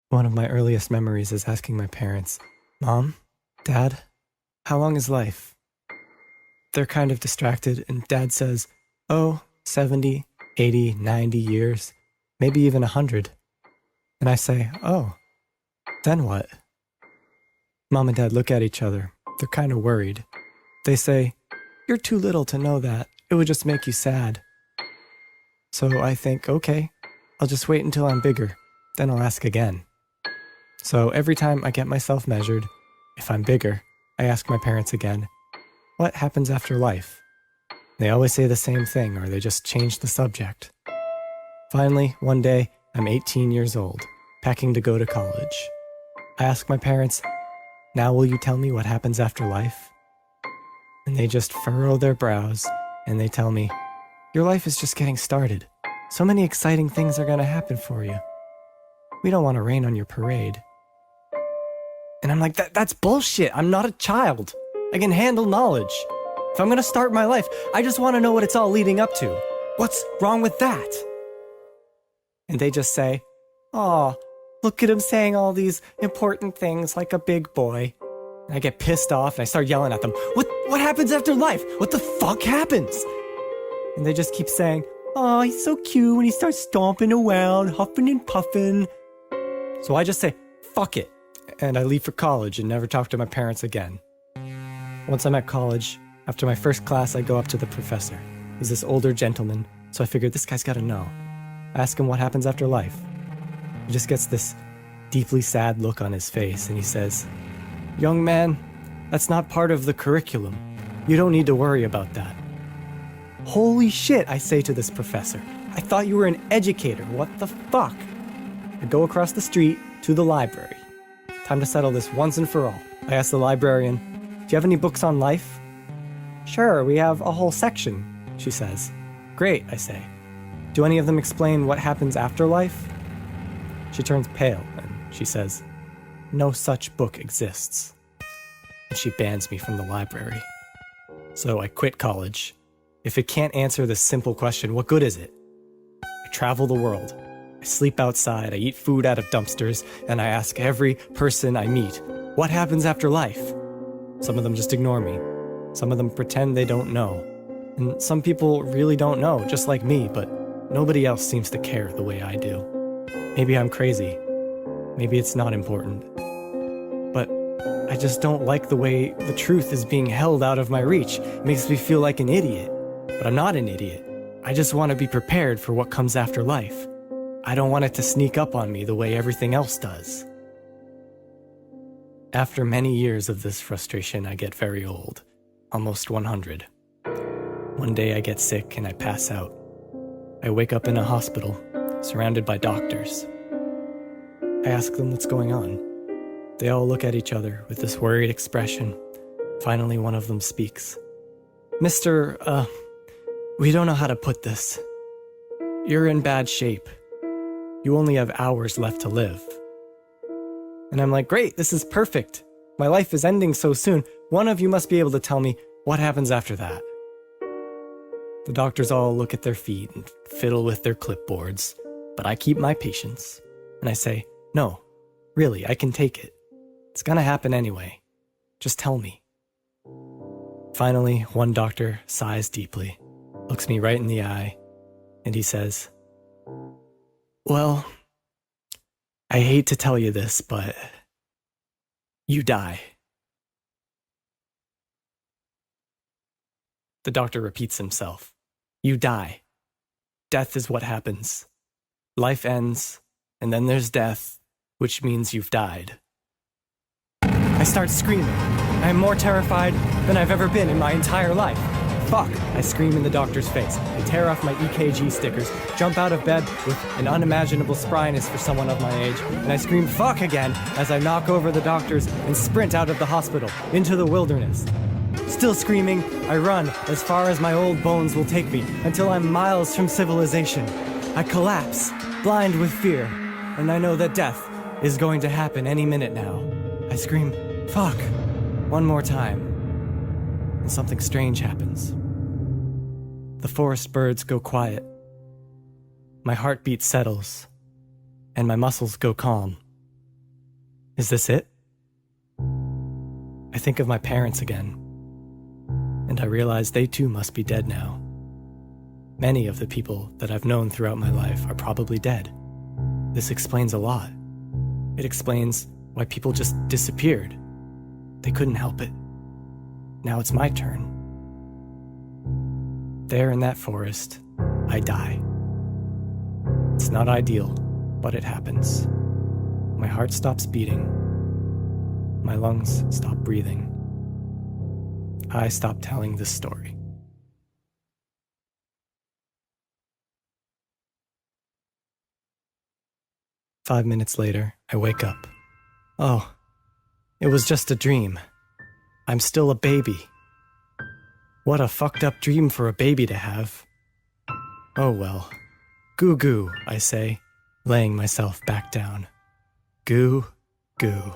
One of my earliest memories is asking my parents, "Mom, Dad, how long is life?" They're kind of distracted, and Dad says, "Oh, 70, 80, 90 years, maybe even 100. And I say, "Oh, then what?" Mom and Dad look at each other. They're kind of worried. They say, "You're too little to know that. It would just make you sad." So I think, okay, I'll just wait until I'm bigger. Then I'll ask again. So every time I get myself measured, if I'm bigger, I ask my parents again, "What happens after life?" They always say the same thing, or they just change the subject. Finally, one day, I'm 18 years old, packing to go to college. I ask my parents, "Now will you tell me what happens after life?" And they just furrow their brows, and they tell me, "Your life is just getting started. So many exciting things are going to happen for you. We don't want to rain on your parade." And I'm like, that's bullshit. I'm not a child. I can handle knowledge. If I'm going to start my life, I just want to know what it's all leading up to. What's wrong with that? And they just say, "Aw, look at him saying all these important things like a big boy." And I get pissed off and I start yelling at them, What happens after life? What the fuck happens?" And they just keep saying, "Oh, he's so cute when he starts stomping around, huffing and puffing." So I just say, "Fuck it." And I leave for college and never talk to my parents again. Once I'm at college, after my first class, I go up to the professor. He's this older gentleman, so I figured this guy's gotta know. I ask him what happens after life. He just gets this deeply sad look on his face, and he says, "Young man, that's not part of the curriculum. You don't need to worry about that." Holy shit, I say to this professor. I thought you were an educator. What the fuck? I go across the street to the library. Time to settle this once and for all. I ask the librarian, "Do you have any books on life?" "Sure, we have a whole section," she says. "Great," I say. "Do any of them explain what happens after life?" She turns pale and she says, "No such book exists." And she bans me from the library. So I quit college. If it can't answer this simple question, what good is it? I travel the world. I sleep outside, I eat food out of dumpsters, and I ask every person I meet, "What happens after life?" Some of them just ignore me. Some of them pretend they don't know. And some people really don't know, just like me, but nobody else seems to care the way I do. Maybe I'm crazy. Maybe it's not important. But I just don't like the way the truth is being held out of my reach. It makes me feel like an idiot. But I'm not an idiot. I just want to be prepared for what comes after life. I don't want it to sneak up on me the way everything else does. After many years of this frustration, I get very old, almost 100. One day I get sick and I pass out. I wake up in a hospital, surrounded by doctors. I ask them what's going on. They all look at each other with this worried expression. Finally, one of them speaks. "Mr. We don't know how to put this. You're in bad shape. You only have hours left to live." And I'm like, "Great, this is perfect. My life is ending so soon. One of you must be able to tell me what happens after that." The doctors all look at their feet and fiddle with their clipboards, but I keep my patience. And I say, "No, really, I can take it. It's gonna happen anyway. Just tell me." Finally, one doctor sighs deeply, looks me right in the eye, and he says, "Well, I hate to tell you this, but you die." The doctor repeats himself. "You die. Death is what happens. Life ends, and then there's death, which means you've died." I start screaming. I am more terrified than I've ever been in my entire life. "Fuck!" I scream in the doctor's face. I tear off my EKG stickers, jump out of bed with an unimaginable spryness for someone of my age, and I scream "fuck" again as I knock over the doctors and sprint out of the hospital, into the wilderness. Still screaming, I run as far as my old bones will take me, until I'm miles from civilization. I collapse, blind with fear, and I know that death is going to happen any minute now. I scream, "Fuck," one more time, and something strange happens. The forest birds go quiet. My heartbeat settles, and my muscles go calm. Is this it? I think of my parents again, and I realize they too must be dead now. Many of the people that I've known throughout my life are probably dead. This explains a lot. It explains why people just disappeared. They couldn't help it. Now it's my turn. There in that forest, I die. It's not ideal, but it happens. My heart stops beating. My lungs stop breathing. I stop telling this story. Five minutes later, I wake up. Oh, it was just a dream. I'm still a baby. What a fucked up dream for a baby to have. Oh well. Goo goo, I say, laying myself back down. Goo, goo.